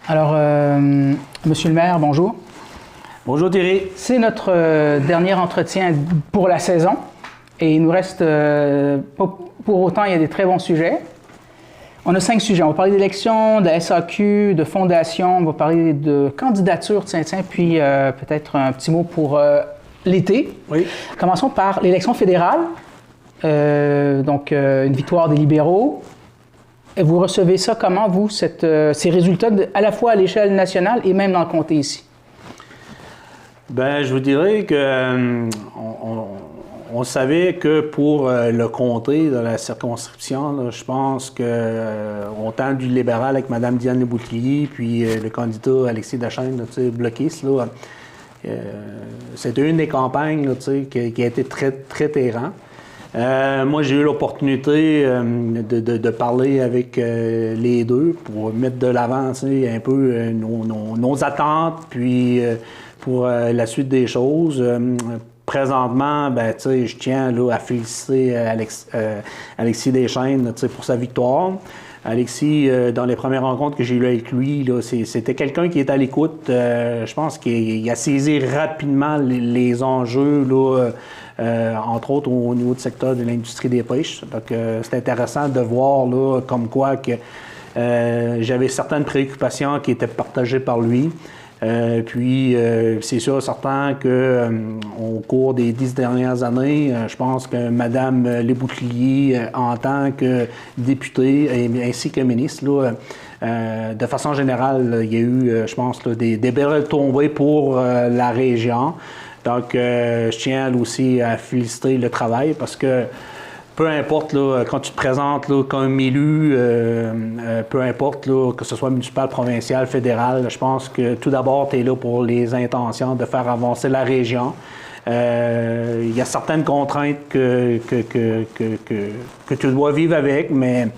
Alors, Monsieur le maire, bonjour. Bonjour Thierry. C'est notre dernier entretien pour la saison et il nous reste, pour autant, il y a des très bons sujets. On a 5 sujets. On va parler d'élections, de la SAQ, de fondation, on va parler de candidature, tiens, puis peut-être un petit mot pour l'été. Oui. Commençons par l'élection fédérale, donc une victoire des libéraux. Et vous recevez ça comment, vous, ces résultats, à la fois à l'échelle nationale et même dans le comté ici? Bien, je vous dirais que on savait que pour le comté, dans la circonscription, là, je pense qu'on tente du libéral avec Mme Diane Leboutillier, puis le candidat Alexis Deschênes, bloquiste. C'était une des campagnes là, qui a été très, très terrant. Moi, j'ai eu l'opportunité de parler avec les deux pour mettre de l'avant un peu nos attentes, puis pour la suite des choses. Présentement, je tiens là, à féliciter Alexis Deschênes pour sa victoire. Alexis, dans les premières rencontres que j'ai eues avec lui, c'était quelqu'un qui est à l'écoute. Je pense qu'il a saisi rapidement les enjeux, là, entre autres au niveau du secteur de l'industrie des pêches. Donc, c'est intéressant de voir là, comme quoi que j'avais certaines préoccupations qui étaient partagées par lui. Puis, c'est sûr, certain qu'au cours des 10 dernières années, je pense que Mme Leboutillier, en tant que députée ainsi que ministre, là, de façon générale, il y a eu, je pense, là, des belles tombées pour la région. Donc, je tiens aussi à féliciter le travail parce que peu importe, là, quand tu te présentes là, comme élu, peu importe, là, que ce soit municipal, provincial, fédéral, je pense que tout d'abord, tu es là pour les intentions de faire avancer la région. Il y a certaines contraintes que tu dois vivre avec, mais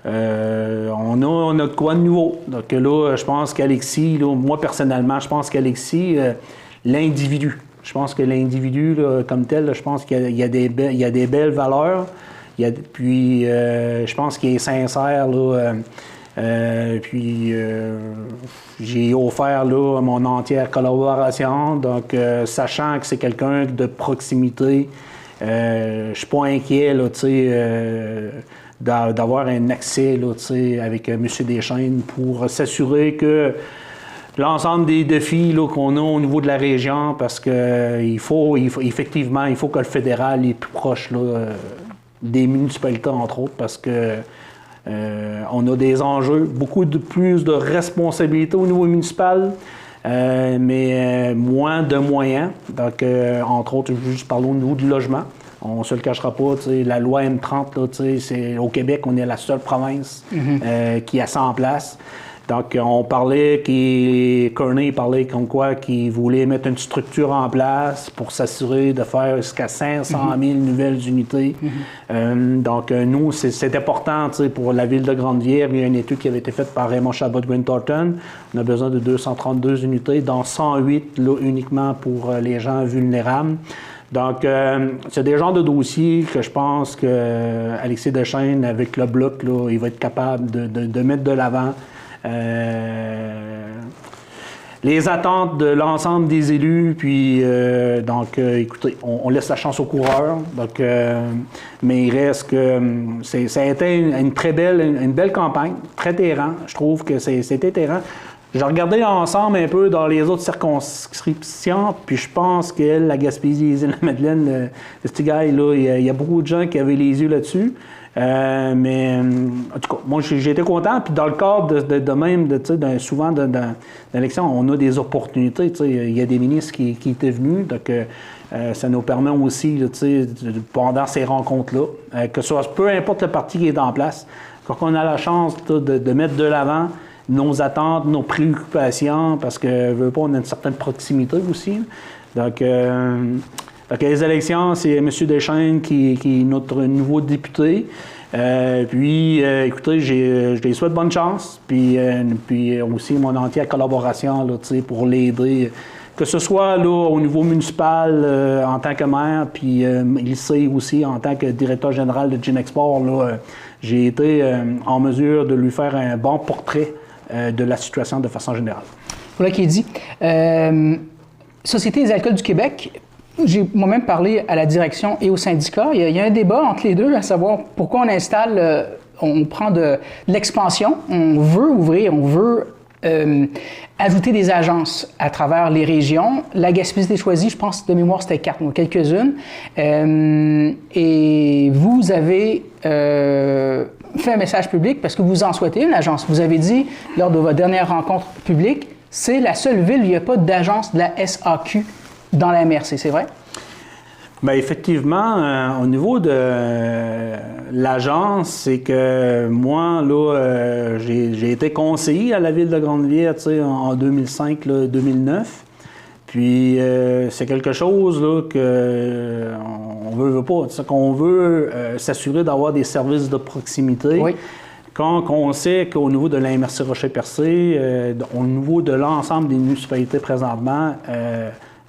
on a de quoi de nouveau. Donc là, je pense qu'Alexis, là, moi personnellement, je pense qu'Alexis, l'individu, je pense que l'individu, là, comme tel, là, je pense qu'il y a des belles valeurs. Puis, je pense qu'il est sincère. Là, puis, j'ai offert là, mon entière collaboration. Donc, sachant que c'est quelqu'un de proximité, je ne suis pas inquiet là, d'avoir un accès là, avec M. Deschênes pour s'assurer que l'ensemble des défis là, qu'on a au niveau de la région, parce que effectivement, il faut que le fédéral est plus proche là, des municipalités, entre autres, parce que on a des enjeux, beaucoup plus de responsabilités au niveau municipal, mais moins de moyens. Donc, entre autres, je vais juste parler au niveau du logement. On ne se le cachera pas, la loi M30, là, au Québec, on est la seule province qui a 100 places. Donc, on parlait, Kearney parlait comme quoi qu'il voulait mettre une structure en place pour s'assurer de faire jusqu'à 500 000 nouvelles unités. Donc, nous, c'est important pour la ville de Grande-Vierre. Il y a une étude qui avait été faite par Raymond Chabot Grant Thornton. On a besoin de 232 unités, dont 108 là, uniquement pour les gens vulnérables. Donc, c'est des genres de dossiers que je pense qu'Alexis Deschênes, avec le bloc, là, il va être capable de mettre de l'avant. Les attentes de l'ensemble des élus, puis donc écoutez, on laisse la chance aux coureurs, donc, mais il reste que ça a été une belle campagne, très terrant, je trouve que c'était terrant. J'ai regardé l'ensemble un peu dans les autres circonscriptions, puis je pense que la Gaspésie, les Îles-de-la-Madeleine, ce petit gars-là, il y a beaucoup de gens qui avaient les yeux là-dessus. Mais en tout cas, moi j'ai été content. Puis dans le cadre de même, souvent dans l'élection, on a des opportunités. Il y a des ministres qui étaient venus, donc ça nous permet aussi, pendant ces rencontres-là, que ce soit peu importe le parti qui est en place, quand on a la chance de mettre de l'avant nos attentes, nos préoccupations, parce que veut pas, on a une certaine proximité aussi. Donc les élections, c'est M. Deschênes qui est notre nouveau député. Écoutez, je lui souhaite bonne chance. Puis aussi mon entière collaboration là, pour l'aider. Que ce soit là, au niveau municipal en tant que maire, puis il sait aussi en tant que directeur général de Ginexport, j'ai été en mesure de lui faire un bon portrait de la situation de façon générale. Voilà qui est dit. Société des alcools du Québec, j'ai moi-même parlé à la direction et au syndicat. Il y a un débat entre les deux, à savoir pourquoi on installe, on prend de l'expansion, on veut ouvrir, on veut ajouter des agences à travers les régions. La Gaspésie était choisie, je pense, de mémoire, c'était 4, donc quelques-unes. Et vous avez fait un message public parce que vous en souhaitez une agence. Vous avez dit, lors de votre dernière rencontre publique, c'est la seule ville où il n'y a pas d'agence de la SAQ dans la MRC, c'est vrai? Bien, effectivement, au niveau de l'agence, c'est que moi, là, j'ai été conseiller à la ville de Grande-Rivière, tu sais, en 2005-2009. Puis, c'est quelque chose là, on veut pas. C'est qu'on veut s'assurer d'avoir des services de proximité. Oui. Quand on sait qu'au niveau de la MRC Rocher-Percé, au niveau de l'ensemble des municipalités présentement,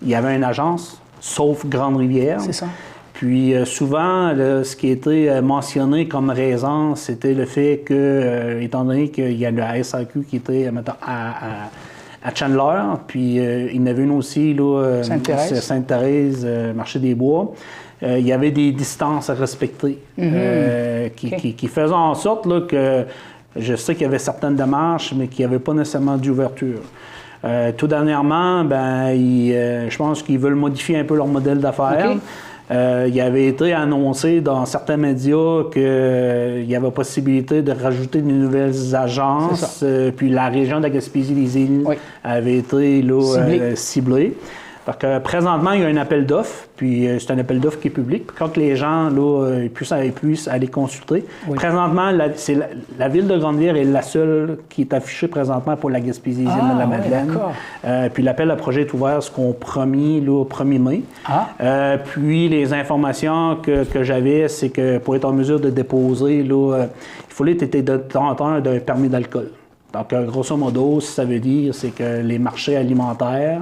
il y avait une agence, sauf Grande-Rivière. C'est ça. Puis souvent, ce qui a été mentionné comme raison, c'était le fait que, étant donné qu'il y a la SAQ qui était maintenant à Chandler, puis il y en avait une aussi, là, Sainte-Thérèse, Marché des Bois. Il y avait des distances à respecter qui faisaient en sorte là, que je sais qu'il y avait certaines démarches, mais qu'il n'y avait pas nécessairement d'ouverture. Tout dernièrement, je pense qu'ils veulent modifier un peu leur modèle d'affaires. Okay. Il avait été annoncé dans certains médias qu'il y avait possibilité de rajouter de nouvelles agences. Puis la région de la Gaspésie-les-Îles avait été là, ciblée. Parce que présentement, il y a un appel d'offres, puis c'est un appel d'offres qui est public. Puis quand les gens là, puissent aller consulter. Oui. Présentement, la ville de Grande-Rivière est la seule qui est affichée présentement pour la Gaspésie-les-Îles de la Madeleine. Puis l'appel à projet est ouvert jusqu'au 1er mai. Puis les informations que j'avais, c'est que pour être en mesure de déposer, là, il fallait être détenteur d'un permis d'alcool. Donc, grosso modo, ce que ça veut dire, c'est que les marchés alimentaires,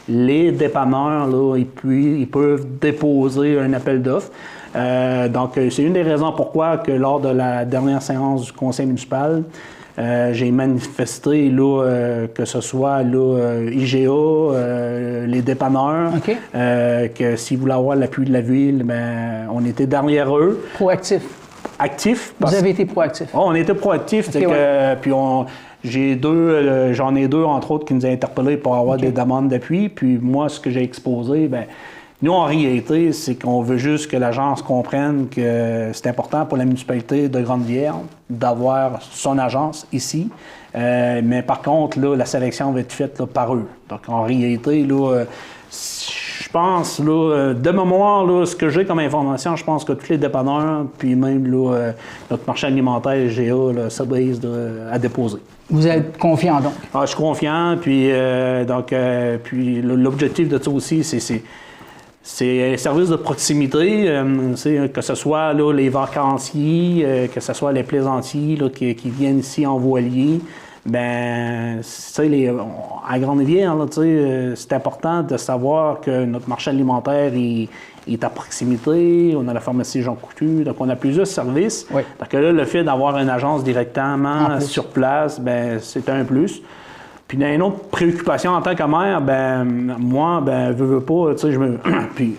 les dépanneurs, là, ils peuvent déposer un appel d'offres. Donc, c'est une des raisons pourquoi que lors de la dernière séance du conseil municipal, j'ai manifesté là, que ce soit là, IGA, les dépanneurs, que s'ils voulaient avoir l'appui de la ville, on était derrière eux. Proactif. Actif. Vous avez été proactif. Oh, on était proactif. Okay, puis j'en ai deux, entre autres, qui nous ont interpellés pour avoir des demandes d'appui. Puis moi, ce que j'ai exposé, nous, en réalité, c'est qu'on veut juste que l'agence comprenne que c'est important pour la municipalité de Grande-Rivière d'avoir son agence ici. Mais par contre, là, la sélection va être faite là, par eux. Donc, en réalité, là, je pense, là, de mémoire, là, ce que j'ai comme information, je pense que tous les dépanneurs, puis même là, notre marché alimentaire, GA, ça brise à déposer. Vous êtes confiant, donc? Je suis confiant, puis, puis l'objectif de ça aussi, c'est un service de proximité, que ce soit là, les vacanciers, que ce soit les plaisanciers là, qui viennent ici en voilier. À Grande-Rivière, c'est important de savoir que notre marché alimentaire est à proximité. On a la pharmacie Jean Coutu, donc on a plusieurs services. Oui. Donc là, le fait d'avoir une agence directement sur place, c'est un plus. Puis dans une autre préoccupation en tant que maire, moi, veux pas, puis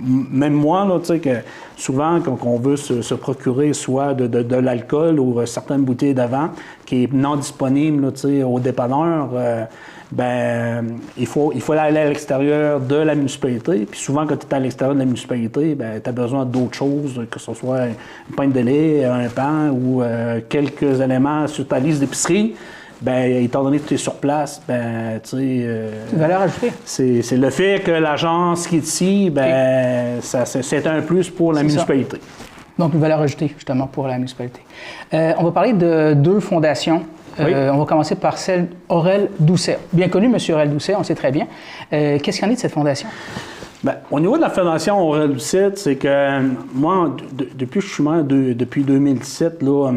même moi, là, que souvent, quand on veut se procurer soit de l'alcool ou certaines bouteilles de vin qui est non disponible là, au dépanneur, il faut aller à l'extérieur de la municipalité. Puis souvent, quand tu es à l'extérieur de la municipalité, tu as besoin d'autres choses, que ce soit une pinte de lait, un pain ou quelques éléments sur ta liste d'épicerie. Étant donné que tu es sur place, valeur ajoutée. C'est le fait que l'agence qui est ici, c'est un plus pour la municipalité. Ça. Donc, une valeur ajoutée, justement, pour la municipalité. On va parler de deux fondations. Oui. On va commencer par celle Aurel Doucet. Bien connu, M. Aurel Doucet, on sait très bien. Qu'est-ce qu'il y en est de cette fondation? Au niveau de la fondation Aurel Doucet, c'est que moi, depuis que je suis maire, depuis 2017, là,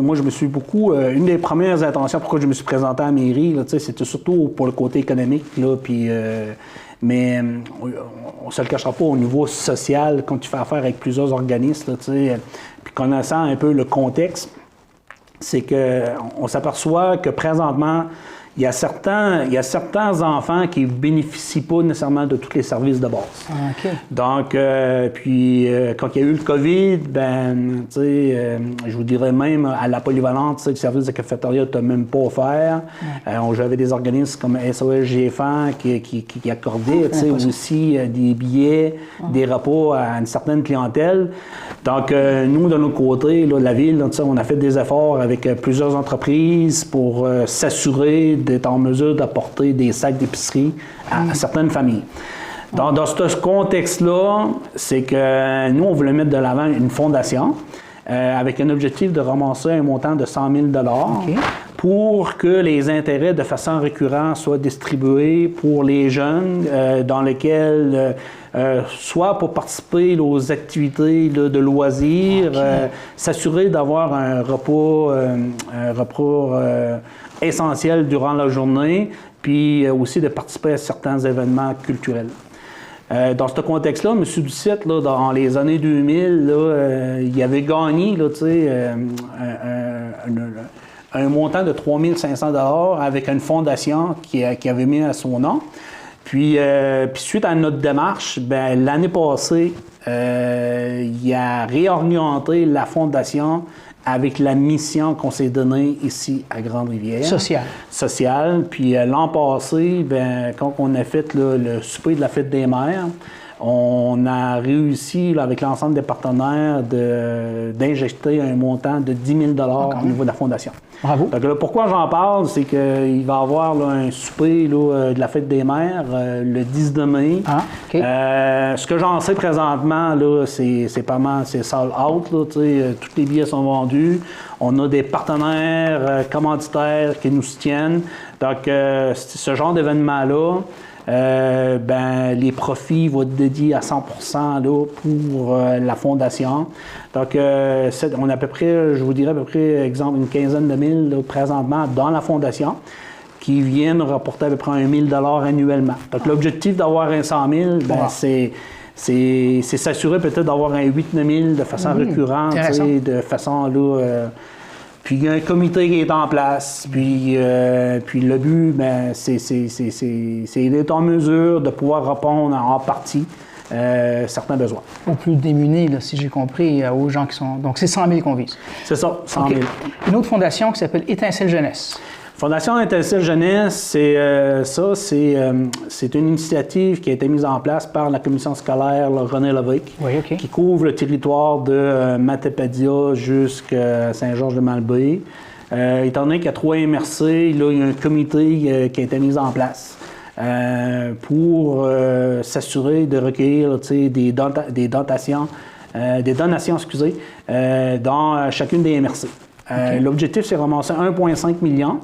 moi, je me suis beaucoup... une des premières intentions pourquoi je me suis présenté à la mairie, c'était surtout pour le côté économique, là, puis... mais on ne se le cachera pas, au niveau social, quand tu fais affaire avec plusieurs organismes, là, puis connaissant un peu le contexte, c'est qu'on s'aperçoit que présentement, il y a certains enfants qui ne bénéficient pas nécessairement de tous les services de base. Ah, OK. Donc, quand il y a eu le COVID, je vous dirais même à la polyvalente, le service de cafétéria n'était même pas offert. J'avais des organismes comme SOS GFAN qui accordaient aussi des billets, des repas à une certaine clientèle. Donc, nous, de notre côté, là, la ville, on a fait des efforts avec plusieurs entreprises pour s'assurer d'être en mesure d'apporter des sacs d'épicerie à certaines familles. Dans ce contexte-là, c'est que nous, on voulait mettre de l'avant une fondation avec un objectif de ramasser un montant de 100 000 OK. pour que les intérêts de façon récurrente soient distribués pour les jeunes dans lesquels soit pour participer aux activités de loisirs, s'assurer d'avoir un repas essentiel durant la journée, puis aussi de participer à certains événements culturels. Dans ce contexte-là, M. Ducette, là, dans les années 2000, là, il avait gagné là, un montant de 3 500 $ avec une fondation qui avait mis à son nom. Puis suite à notre démarche, l'année passée, il a réorienté la fondation avec la mission qu'on s'est donnée ici à Grande-Rivière. Sociale. Puis l'an passé, quand on a fait là, le souper de la fête des mères, on a réussi, là, avec l'ensemble des partenaires, d'injecter un montant de 10 000 $ au niveau de la fondation. Bravo. Donc, là, pourquoi j'en parle, c'est qu'il va y avoir là, un souper là, de la fête des mères le 10 de mai. Ah, OK. Ce que j'en sais présentement, là, c'est pas mal, c'est sold out. Là, tous les billets sont vendus. On a des partenaires commanditaires qui nous soutiennent. Donc, ce genre d'événement-là, les profits vont être dédiés à 100% là, pour la fondation. Donc, on a à peu près, je vous dirais à peu près, exemple, une quinzaine de mille là, présentement dans la fondation qui viennent rapporter à peu près 1 000 $ annuellement. Donc, l'objectif d'avoir un 100 000, c'est s'assurer peut-être d'avoir un 8-9 000 de façon récurrente, de façon là... Puis il y a un comité qui est en place, puis le but, c'est d'être en mesure de pouvoir répondre en partie certains besoins. Aux plus démunis, là, si j'ai compris, aux gens qui sont... Donc c'est 100 000 qu'on vise. C'est ça, 100 000. Une autre fondation qui s'appelle Étincelle Jeunesse. Fondation Étincelle Jeunesse, c'est une initiative qui a été mise en place par la commission scolaire là, René Lévesque, qui couvre le territoire de Matapédia jusqu'à Saint-Georges-de-Malbaie. Étant donné qu'il y a 3 MRC, là, il y a un comité qui a été mis en place pour s'assurer de recueillir là, des donations dans chacune des MRC. L'objectif, c'est de ramasser 1,5 million.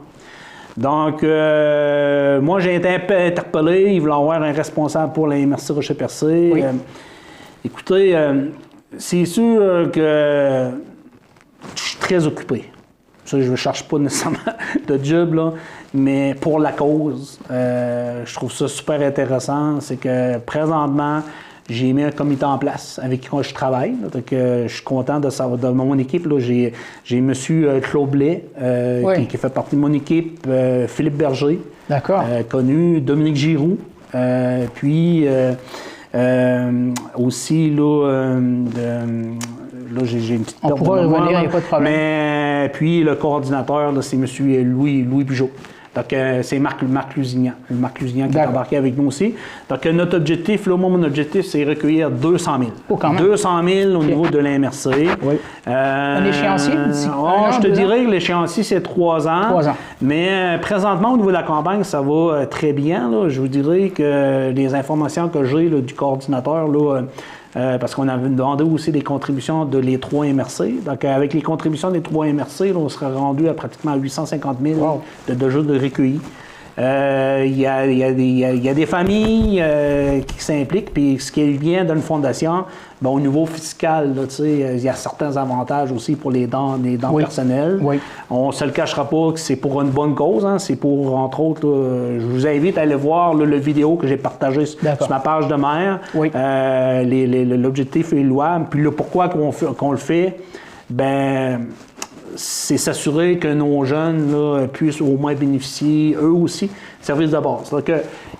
Donc, moi, j'ai été interpellé. Ils voulaient avoir un responsable pour la MRC Rocher-Percé. Oui. Écoutez, c'est sûr que je suis très occupé. Ça, je ne cherche pas nécessairement de job, là, mais pour la cause, je trouve ça super intéressant. C'est que présentement, j'ai mis un comité en place avec qui je travaille. Donc, je suis content de savoir. Dans mon équipe, là, j'ai M. Claude Blais, qui fait partie de mon équipe, Philippe Berger, connu, Dominique Giroux, puis aussi, là, j'ai une petite on pourra revenir, il n'y a pas de problème. Mais puis le coordinateur, là, c'est M. Louis Bugeaud. Donc, c'est Marc Lusignan. Marc Lusignan qui est embarqué avec nous aussi. Donc, notre objectif, là, moi, mon objectif, c'est recueillir 200 000. Oh, quand même. 200 000 au niveau de l'MRC. Oui. Un échéancier? Je te dirais que l'échéancier, c'est 3 ans. 3 ans. Mais présentement, au niveau de la campagne, ça va très bien. Là. Je vous dirais que les informations que j'ai là, du coordinateur, là, parce qu'on avait demandé aussi des contributions de les 3 MRC. Donc, avec les contributions des 3 MRC, là, on serait rendu à pratiquement 850 000 de jeux de recueillis. Il y a des familles qui s'impliquent, puis ce qui est bien d'une fondation, au niveau fiscal, il y a certains avantages aussi pour les dons personnelles. Oui. On ne se le cachera pas que c'est pour une bonne cause. Hein, c'est pour, entre autres, je vous invite à aller voir le vidéo que j'ai partagé sur ma page de maire. Oui. L'objectif est louable. Puis le pourquoi qu'on le fait, c'est s'assurer que nos jeunes là, puissent au moins bénéficier, eux aussi, de services de base. Donc,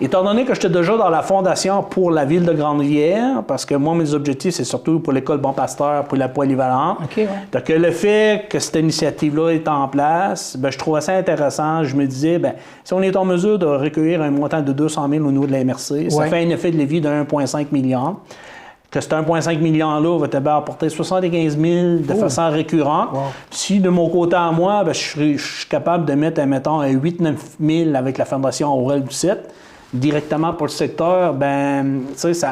étant donné que j'étais déjà dans la fondation pour la ville de Grande-Rivière, parce que moi, mes objectifs, c'est surtout pour l'école Bon Pasteur, pour la polyvalente. OK, ouais. Donc, le fait que cette initiative-là est en place, bien, je trouvais ça intéressant. Je me disais, bien, si on est en mesure de recueillir un montant de 200 000 au niveau de la MRC, ça fait un effet de levier de 1,5 million. Que cet 1,5 million-là va te apporter 75 000 de façon récurrente. Wow. Si, de mon côté à moi, bien, je suis capable de mettre, mettons, 8-9 000 avec la Fondation Aurel Doucette, directement pour le secteur, ben, tu sais,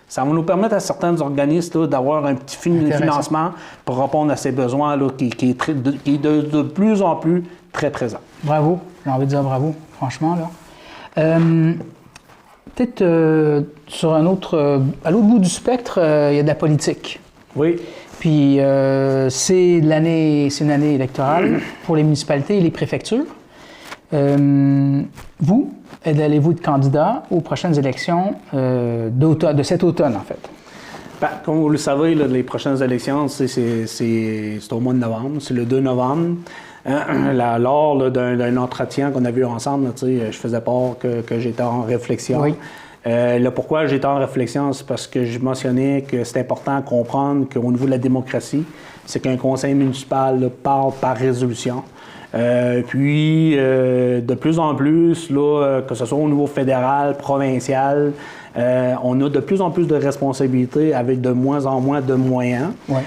ça va nous permettre à certains organismes là, d'avoir un petit financement pour répondre à ces besoins là, qui est de plus en plus très présent. Bravo. J'ai envie de dire bravo, franchement, là. Peut-être sur un autre, à l'autre bout du spectre, il y a de la politique. Oui. Puis c'est une année électorale pour les municipalités et les préfectures. Vous, allez-vous être candidat aux prochaines élections de cet automne, en fait? Ben, comme vous le savez, là, les prochaines élections, c'est au mois de novembre, c'est le 2 novembre. Lors là, d'un entretien qu'on a vu ensemble, là, je faisais part que j'étais en réflexion. Oui. Pourquoi j'étais en réflexion, c'est parce que je mentionnais que c'est important de comprendre qu'au niveau de la démocratie, c'est qu'un conseil municipal là, parle par résolution. Puis, de plus en plus, là, que ce soit au niveau fédéral, provincial, on a de plus en plus de responsabilités avec de moins en moins de moyens. Ouais.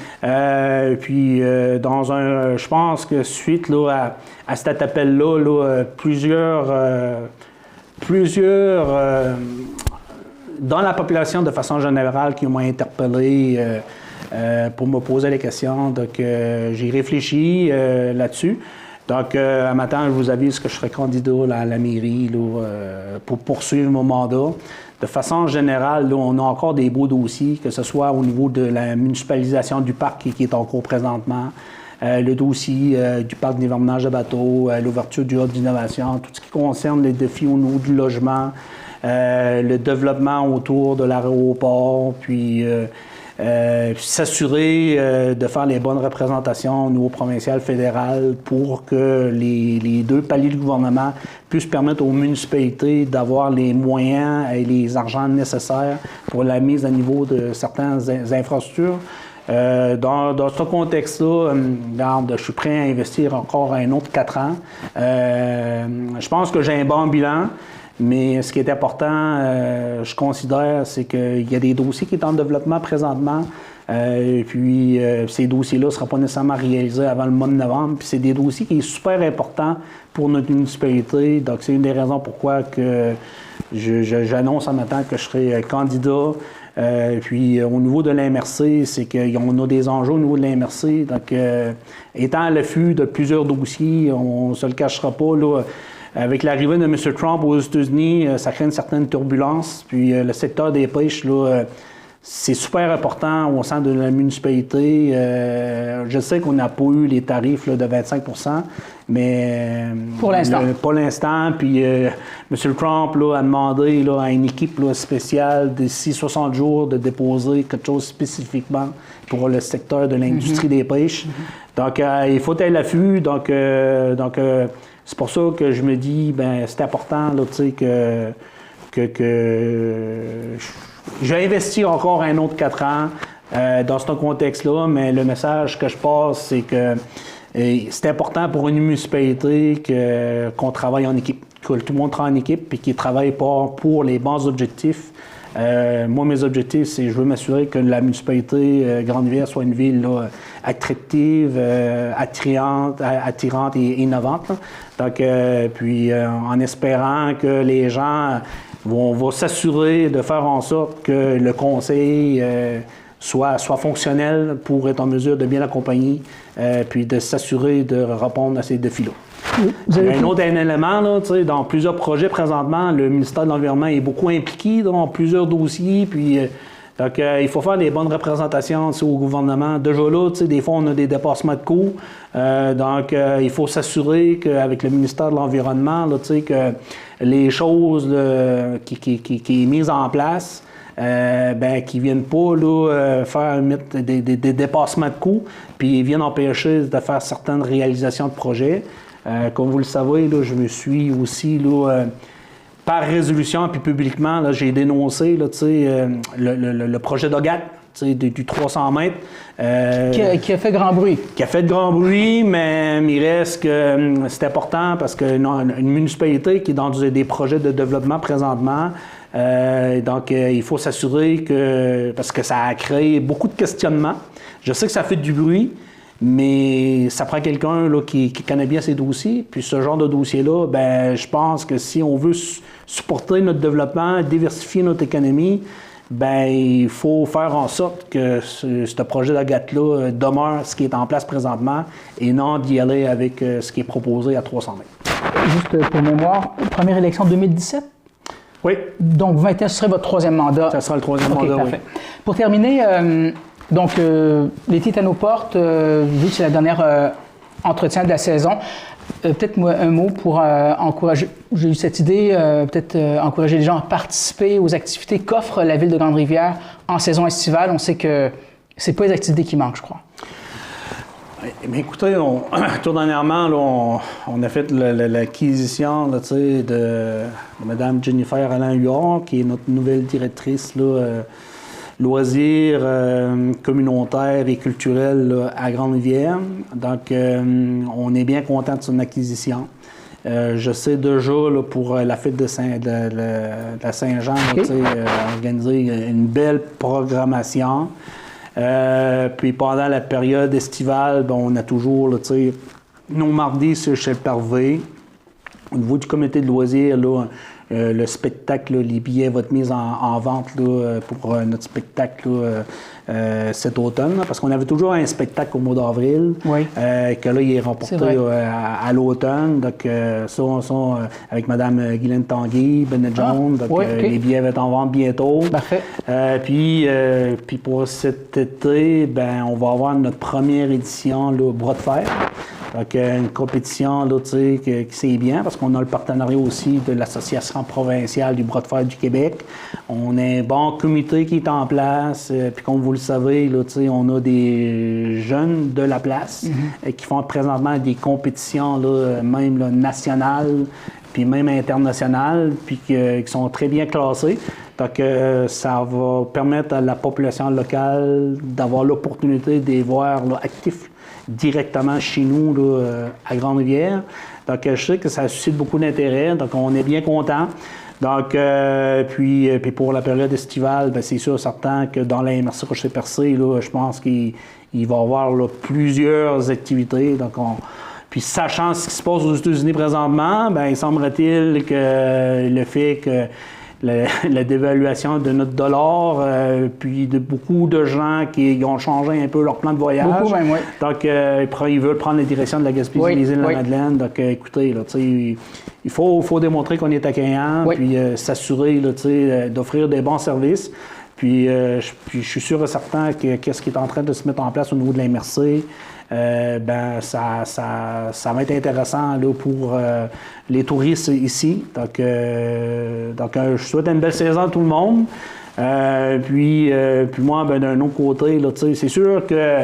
Puis, je pense que suite là, à cet appel-là, là, plusieurs dans la population de façon générale qui m'ont interpellé pour me poser les questions. Donc, j'ai réfléchi là-dessus. Donc, un matin, je vous avise que je serai candidat là, à la mairie là, pour poursuivre mon mandat. De façon générale, là, on a encore des beaux dossiers, que ce soit au niveau de la municipalisation du parc qui est en cours présentement, le dossier du parc d'hivernage de bateaux, l'ouverture du hub d'innovation, tout ce qui concerne les défis au niveau du logement, le développement autour de l'aéroport, puis s'assurer de faire les bonnes représentations au niveau provincial, fédéral, pour que les deux paliers du gouvernement puissent permettre aux municipalités d'avoir les moyens et les argents nécessaires pour la mise à niveau de certaines infrastructures. Dans ce contexte-là, je suis prêt à investir encore un autre 4 ans. Je pense que j'ai un bon bilan. Mais ce qui est important, je considère, c'est qu'il y a des dossiers qui sont en développement présentement. Et puis, ces dossiers-là ne seront pas nécessairement réalisés avant le mois de novembre. Puis, c'est des dossiers qui sont super importants pour notre municipalité. Donc, c'est une des raisons pourquoi que j'annonce en matin que je serai candidat. Puis, au niveau de l'MRC, c'est qu'on a des enjeux au niveau de l'MRC. Donc, étant à l'affût de plusieurs dossiers, on ne se le cachera pas, là. Avec l'arrivée de M. Trump aux États-Unis, ça crée une certaine turbulence. Puis le secteur des pêches, là, c'est super important au sein de la municipalité. Je sais qu'on n'a pas eu les tarifs là, de 25 %, mais... Pour l'instant. Pour l'instant. Puis M. Trump là, a demandé là, à une équipe là, spéciale d'ici 60 jours de déposer quelque chose spécifiquement pour le secteur de l'industrie des pêches. Donc, il faut être à l'affût. Donc c'est pour ça que je me dis, ben c'est important là, tu sais, que j'ai investi encore un autre 4 ans dans ce contexte-là, mais le message que je passe, c'est que c'est important pour une municipalité qu'on travaille en équipe, que tout le monde travaille en équipe et qu'il travaille pour les bons objectifs. Moi, mes objectifs, c'est je veux m'assurer que la municipalité Grande-Rivière soit une ville là, attractive, attirante et innovante. Là. Donc, puis en espérant que les gens vont s'assurer de faire en sorte que le conseil soit fonctionnel pour être en mesure de bien l'accompagner, puis de s'assurer de répondre à ces défis-là. Il y a un autre élément, là, dans plusieurs projets présentement, le ministère de l'Environnement est beaucoup impliqué dans plusieurs dossiers, puis donc, il faut faire les bonnes représentations au gouvernement. Déjà là, des fois, on a des dépassements de coûts, donc il faut s'assurer qu'avec le ministère de l'Environnement, là, que les choses là, qui est mise en place, qui ne viennent pas là, mettre des dépassements de coûts, puis ils viennent empêcher de faire certaines réalisations de projets. Comme vous le savez, là, je me suis aussi, là, par résolution puis publiquement, là, j'ai dénoncé là, le projet d'Ogat. Du 300 mètres. Qui a fait grand bruit. Qui a fait de grand bruit, mais il reste que c'est important parce qu'une municipalité qui est dans des projets de développement présentement, donc il faut s'assurer que, parce que ça a créé beaucoup de questionnements. Je sais que ça fait du bruit, mais ça prend quelqu'un là, qui connaît bien ces dossiers. Puis ce genre de dossier-là, ben, je pense que si on veut supporter notre développement, diversifier notre économie, ben il faut faire en sorte que ce projet d'Agathe-là demeure ce qui est en place présentement et non d'y aller avec ce qui est proposé à 300 mètres. Juste pour mémoire, première élection 2017? Oui. Donc, 21, ce serait votre troisième mandat? Ça sera le troisième mandat, parfait. oui. Pour terminer, l'été est à nos portes, vu que c'est la dernière entretien de la saison. Peut-être un mot pour encourager, j'ai eu cette idée, encourager les gens à participer aux activités qu'offre la ville de Grande-Rivière en saison estivale. On sait que c'est pas les activités qui manquent, je crois. Mais écoutez, tout dernièrement, là, on a fait l'acquisition là, de Mme Jennifer Alain-Huard, qui est notre nouvelle directrice là, loisirs communautaires et culturels là, à Grande-Rivière. Donc, on est bien content de son acquisition. Je sais déjà là, pour la fête de la Saint-Jean, organiser une belle programmation. Puis pendant la période estivale, ben, on a toujours là, nos mardis chez le Parvé. Au niveau du comité de loisirs, là, le spectacle, là, les billets vont être mis en vente là, pour notre spectacle là, cet automne, là, parce qu'on avait toujours un spectacle au mois d'avril, oui. Que là, il est remporté à l'automne. Donc, ça, avec Mme Guylaine Tanguy, Bennett Jones. Donc, les billets vont être en vente bientôt. Parfait. Puis pour cet été, ben, on va avoir notre première édition, là, Bras de fer. Donc, une compétition là, qui c'est bien parce qu'on a le partenariat aussi de l'Association provinciale du bras de fer du Québec. On a un bon comité qui est en place. Puis comme vous le savez, là, on a des jeunes de la place qui font présentement des compétitions là, même là, nationales puis même internationales, puis qui sont très bien classés. Donc, ça va permettre à la population locale d'avoir l'opportunité de les voir là, actifs directement chez nous là, à Grande-Rivière. Donc, je sais que ça suscite beaucoup d'intérêt. Donc, on est bien contents. Donc, puis pour la période estivale, bien, c'est sûr, certain que dans la MRC Rocher-Percé, là, je pense qu'il va y avoir là, plusieurs activités. Donc, puis sachant ce qui se passe aux États-Unis présentement, bien, il semblerait-il que le fait que la dévaluation de notre dollar, puis de beaucoup de gens qui ont changé un peu leur plan de voyage. Beaucoup même, oui. Donc, ils veulent prendre la direction de la Gaspésie, les îles de la Madeleine. Donc, écoutez, là, il faut démontrer qu'on est accueillant, puis s'assurer d'offrir des bons services. Puis, je suis sûr et certain que qu'est-ce qui est en train de se mettre en place au niveau de la MRC, ben, ça va être intéressant là, pour les touristes ici. Donc, je souhaite une belle saison à tout le monde. Puis moi, ben, d'un autre côté, là, c'est sûr que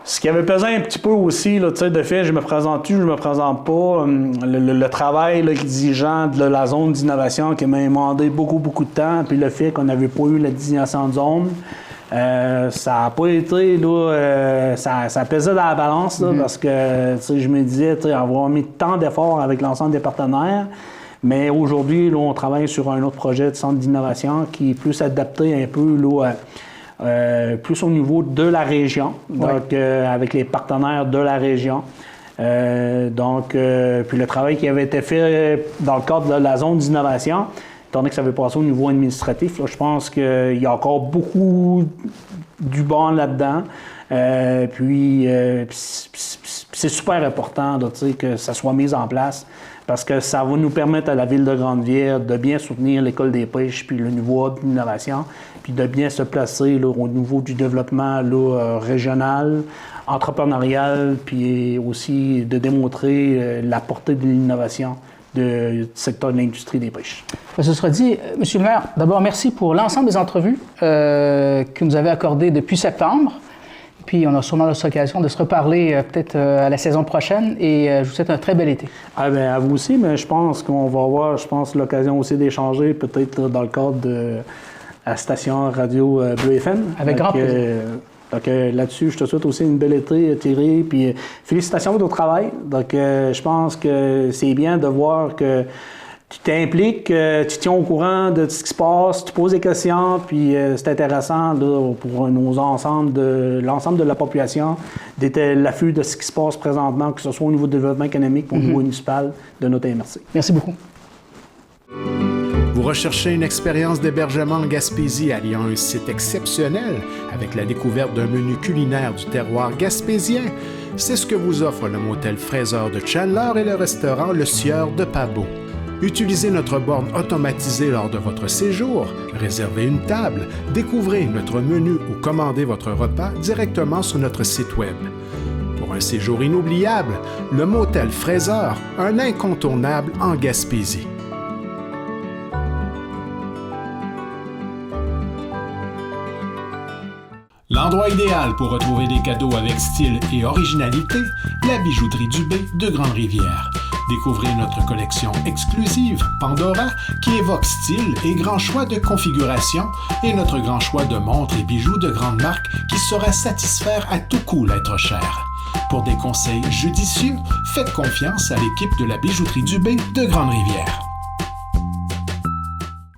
ce qui avait pesé un petit peu aussi, là, de fait, je me présente-tu, je me présente pas, le travail là, exigeant de la zone d'innovation qui m'a demandé beaucoup de temps, puis le fait qu'on n'avait pas eu la désignation de zone, ça n'a pas été, là, ça pesait dans la balance, là, parce que je me disais, avoir mis tant d'efforts avec l'ensemble des partenaires, mais aujourd'hui, là, on travaille sur un autre projet de centre d'innovation qui est plus adapté un peu là, plus au niveau de la région, donc avec les partenaires de la région. Puis le travail qui avait été fait dans le cadre de la zone d'innovation, étant donné que ça avait passé au niveau administratif, là, je pense qu'il y a encore beaucoup du bon là-dedans. Puis c'est super important là, que ça soit mis en place parce que ça va nous permettre à la Ville de Grande-Rivière de bien soutenir l'École des pêches puis le niveau d'innovation, puis de bien se placer là, au niveau du développement là, régional, entrepreneurial, puis aussi de démontrer la portée de l'innovation du secteur de l'industrie des pêches. Ce sera dit. Monsieur le maire, d'abord, merci pour l'ensemble des entrevues que vous nous avez accordées depuis septembre. Puis, on a sûrement l'occasion de se reparler peut-être à la saison prochaine et je vous souhaite un très bel été. Ah ben, à vous aussi, mais je pense qu'on va avoir l'occasion aussi d'échanger peut-être dans le cadre de la station radio Bleu FM. Avec grand plaisir. Donc là-dessus, je te souhaite aussi une belle été, Thierry, puis félicitations pour ton travail. Donc je pense que c'est bien de voir que tu t'impliques, tu tiens au courant de ce qui se passe, tu poses des questions, puis c'est intéressant là, pour l'ensemble de la population d'être à l'affût de ce qui se passe présentement, que ce soit au niveau du développement économique ou au niveau municipal de notre MRC. Merci beaucoup. Vous recherchez une expérience d'hébergement en Gaspésie alliant un site exceptionnel avec la découverte d'un menu culinaire du terroir gaspésien? C'est ce que vous offre le motel Fraiseur de Chandler et le restaurant Le Sieur de Pabot. Utilisez notre borne automatisée lors de votre séjour, réservez une table, découvrez notre menu ou commandez votre repas directement sur notre site web. Pour un séjour inoubliable, le motel Fraiseur, un incontournable en Gaspésie. L'endroit idéal pour retrouver des cadeaux avec style et originalité, la bijouterie Dubé de Grande-Rivière. Découvrez notre collection exclusive Pandora qui évoque style et grand choix de configuration et notre grand choix de montres et bijoux de grande marque qui saura satisfaire à tout coup l'être cher. Pour des conseils judicieux, faites confiance à l'équipe de la bijouterie Dubé de Grande-Rivière.